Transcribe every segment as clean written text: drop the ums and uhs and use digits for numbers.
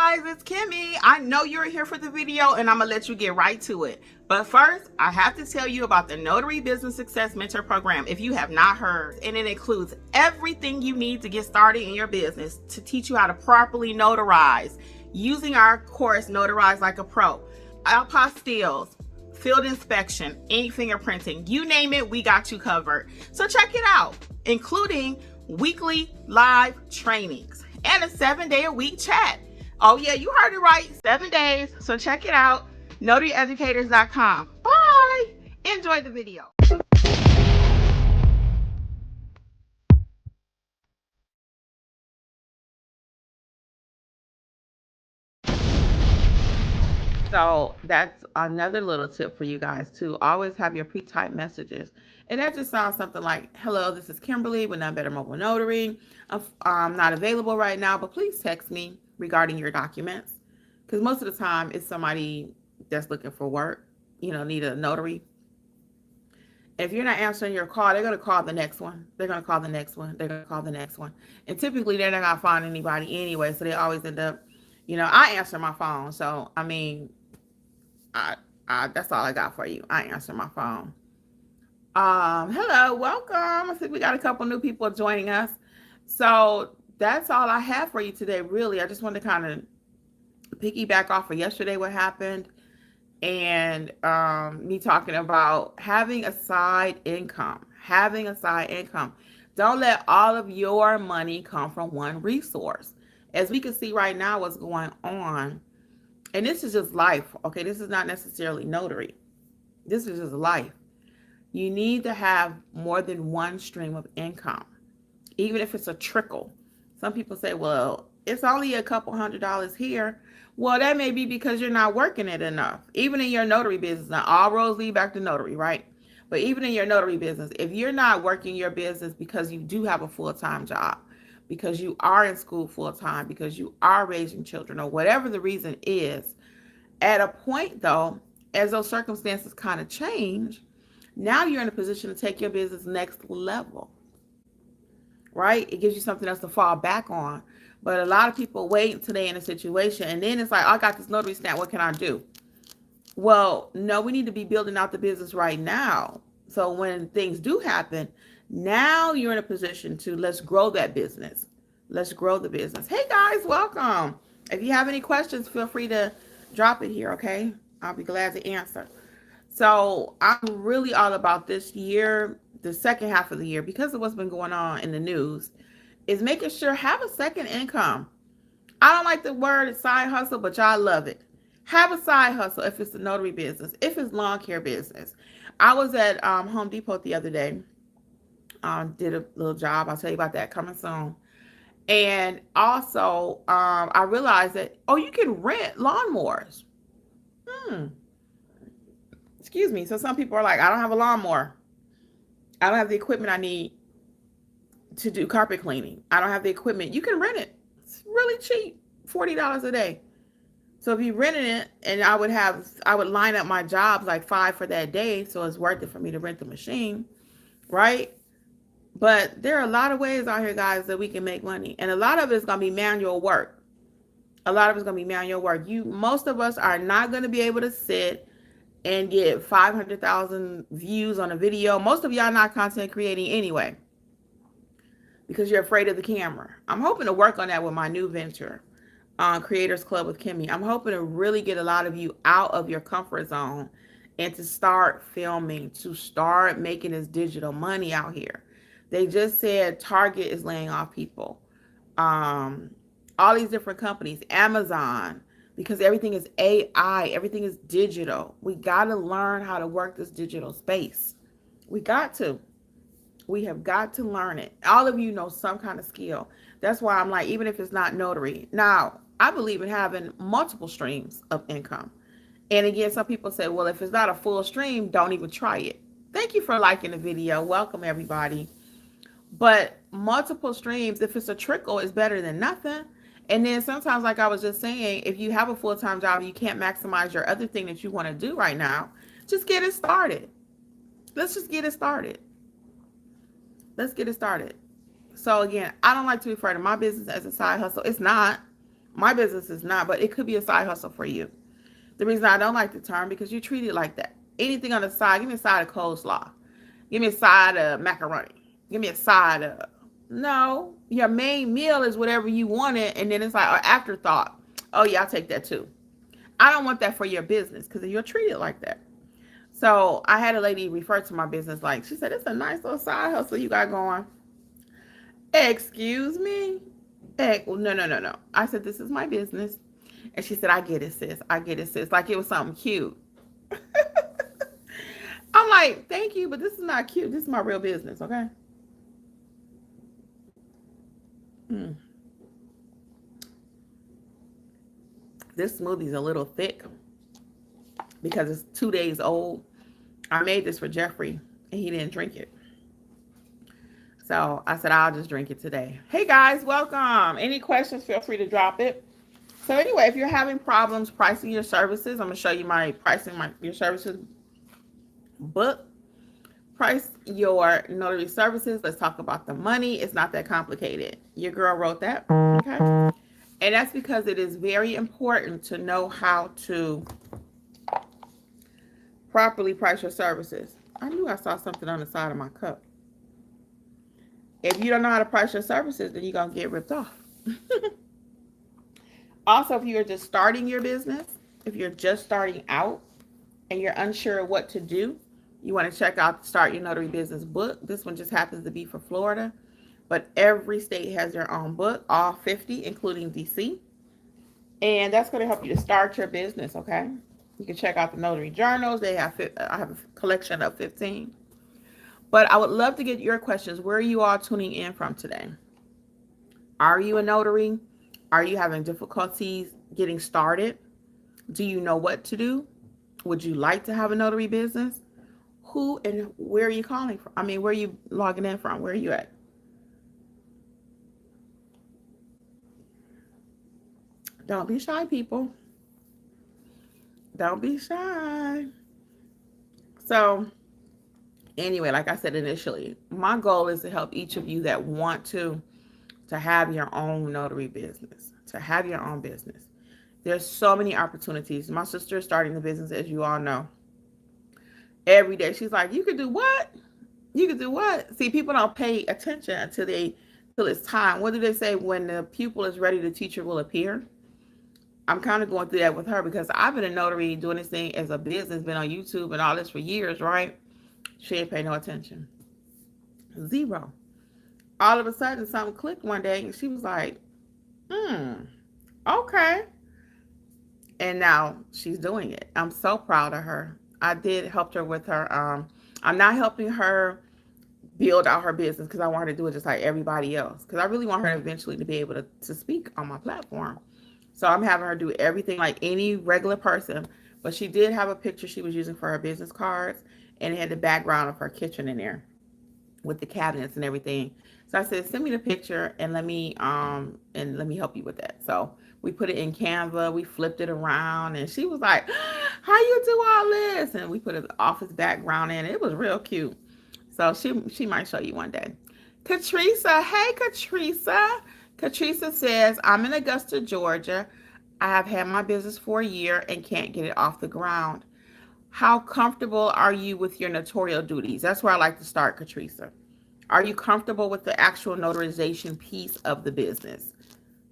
guys, it's Kimmi. I know you're here for the video and I'm gonna let you get right to it. But first, I have to tell you about the Notary Business Success Mentor Program if you have not heard. And it includes everything you need to get started in your business to teach you how to properly notarize using our course, Notarize Like a Pro. Apostilles, field inspection, ink fingerprinting, you name it, we got you covered. So check it out, including weekly live trainings and a 7-day-a-week chat. Oh yeah, you heard it right, 7 days. So check it out, notaryeducators.com. Bye. Enjoy the video. So that's another little tip for you guys too. Always have your pre-typed messages. And that just sounds something like, hello, this is Kimberly with None Better Mobile Notary. I'm not available right now, but please text me regarding your documents. Because most of the time it's somebody that's looking for work, need a notary. If you're not answering your call, they're going to call the next one. They're going to call the next one. They're going to call the next one. And typically they're not going to find anybody anyway. So they always end up, I answer my phone. So, that's all I got for you. I answer my phone. Hello, welcome. I think we got a couple new people joining us. So that's all I have for you today, really. I just wanted to kind of piggyback off of yesterday, what happened, and me talking about having a side income. Don't let all of your money come from one resource. As we can see right now, what's going on, and this is just life, okay? This is not necessarily notary. This is just life. You need to have more than one stream of income, even if it's a trickle. Some people say, well, it's only a couple $100 here. Well, that may be because you're not working it enough. Even in your notary business, now all roads lead back to notary, right? But even in your notary business, if you're not working your business because you do have a full-time job, because you are in school full-time, because you are raising children, or whatever the reason is, at a point, though, as those circumstances kind of change, now you're in a position to take your business next level, right? It gives you something else to fall back on. But a lot of people wait until they're in a situation, and then it's like, I got this notary stamp, what can I do? Well, no, we need to be building out the business right now. So when things do happen, now you're in a position to let's grow that business. Let's grow the business. Hey guys, welcome. If you have any questions, feel free to drop it here, okay? I'll be glad to answer. So I'm really all about this year, the second half of the year, because of what's been going on in the news, is making sure have a second income. I don't like the word side hustle, but y'all love it. Have a side hustle if it's the notary business, if it's lawn care business. I was at Home Depot the other day, did a little job. I'll tell you about that coming soon. And also, I realized that, you can rent lawnmowers. Excuse me. So some people are like, I don't have a lawnmower. I don't have the equipment I need to do carpet cleaning. I don't have the equipment. You can rent it. It's really cheap, $40 a day. So if you rented it, and I would line up my jobs like 5 for that day, so it's worth it for me to rent the machine, right? But there are a lot of ways out here, guys, that we can make money, and a lot of it is going to be manual work. Most of us are not going to be able to sit and get 500,000 views on a video. Most of y'all not content creating anyway, because you're afraid of the camera. I'm hoping to work on that with my new venture, Creators Club with Kimmi. I'm hoping to really get a lot of you out of your comfort zone and to start filming, to start making this digital money out here. They just said Target is laying off people. All these different companies, Amazon, because everything is AI, everything is digital. We got to learn how to work this digital space. We have got to learn it. All of you know some kind of skill. That's why I'm like, even if it's not notary. Now, I believe in having multiple streams of income. And again, some people say, well, if it's not a full stream, don't even try it. Thank you for liking the video. Welcome, everybody. But multiple streams, if it's a trickle, is better than nothing. And then sometimes, like I was just saying, if you have a full-time job, you can't maximize your other thing that you want to do right now, just get it started. Let's just get it started. So again, I don't like to refer to my business as a side hustle. It's not. My business is not, but it could be a side hustle for you. The reason I don't like the term, because you treat it like that. Anything on the side, give me a side of coleslaw. Give me a side of macaroni. Give me a side of. No, your main meal is whatever you wanted, and then it's like an afterthought. Oh yeah, I'll take that too. I don't want that for your business because you'll treat it like that. So I had a lady refer to my business like, she said, it's a nice little side hustle you got going. Excuse me? Well, no. I said, this is my business. And she said, I get it, sis. I get it, sis. Like it was something cute. I'm like, thank you, but this is not cute. This is my real business, okay? Mm. This smoothie's a little thick because it's 2 days old. I made this for Jeffrey, and he didn't drink it. So I said, I'll just drink it today. Hey, guys, welcome. Any questions, feel free to drop it. So anyway, if you're having problems pricing your services, I'm going to show you my pricing your services book. Price your notary services. Let's talk about the money. It's not that complicated. Your girl wrote that. Okay. And that's because it is very important to know how to properly price your services. I knew I saw something on the side of my cup. If you don't know how to price your services, then you're going to get ripped off. Also, if you're just starting your business, if you're just starting out and you're unsure what to do, you want to check out the Start Your Notary Business book. This one just happens to be for Florida, but every state has their own book, all 50, including DC. And that's going to help you to start your business, okay? You can check out the notary journals. I have a collection of 15. But I would love to get your questions. Where are you all tuning in from today? Are you a notary? Are you having difficulties getting started? Do you know what to do? Would you like to have a notary business? Who and where are you calling from? I mean, where are you logging in from? Where are you at? Don't be shy, people. Don't be shy. So anyway, like I said initially, my goal is to help each of you that want to have your own notary business, to have your own business. There's so many opportunities. My sister is starting the business, as you all know. Every day she's like, you could do what? You could do what? See, people don't pay attention until it's time. What do they say? When the pupil is ready, the teacher will appear. I'm kind of going through that with her because I've been a notary doing this thing as a business, been on YouTube and all this for years, right? She ain't pay no attention. Zero. All of a sudden, something clicked one day and she was like, okay. And now she's doing it. I'm so proud of her. I did help her with her. I'm not helping her build out her business because I want her to do it just like everybody else. Because I really want her eventually to be able to speak on my platform. So I'm having her do everything like any regular person. But she did have a picture she was using for her business cards. And it had the background of her kitchen in there with the cabinets and everything. So I said, send me the picture and let me help you with that. So we put it in Canva, we flipped it around, and she was like, how you do all this? And we put an office background in. It was real cute. So she might show you one day. Katrisa, hey Katrisa. Katrisa says, I'm in Augusta, Georgia. I have had my business for a year and can't get it off the ground. How comfortable are you with your notarial duties? That's where I like to start, Katrisa. Are you comfortable with the actual notarization piece of the business?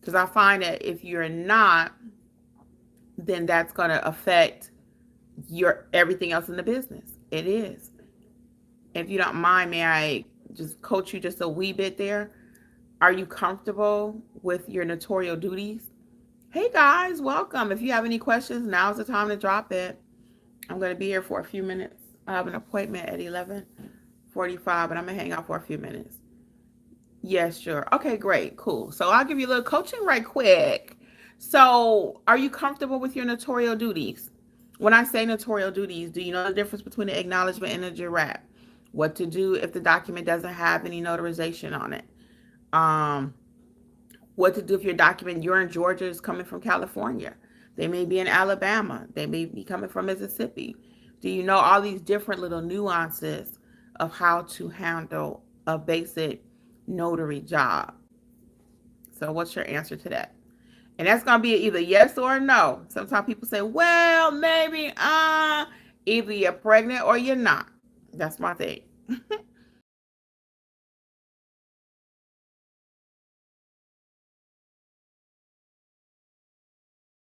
Because I find that if you're not, then that's going to affect your everything else in the business. It is. If you don't mind, may I just coach you just a wee bit there? Are you comfortable with your notarial duties? Hey guys, welcome. If you have any questions, now's the time to drop it. I'm going to be here for a few minutes. I have an appointment at 11:45, but I'm going to hang out for a few minutes. Yes, sure. Okay, great. Cool. So I'll give you a little coaching right quick. So are you comfortable with your notarial duties? When I say notarial duties, do you know the difference between an acknowledgement and a jurat? What to do if the document doesn't have any notarization on it? What to do if your document, you're in Georgia, is coming from California? They may be in Alabama. They may be coming from Mississippi. Do you know all these different little nuances of how to handle a basic notary job? So what's your answer to that? And that's going to be either yes or no. Sometimes people say, well, maybe, either you're pregnant or you're not. That's my thing.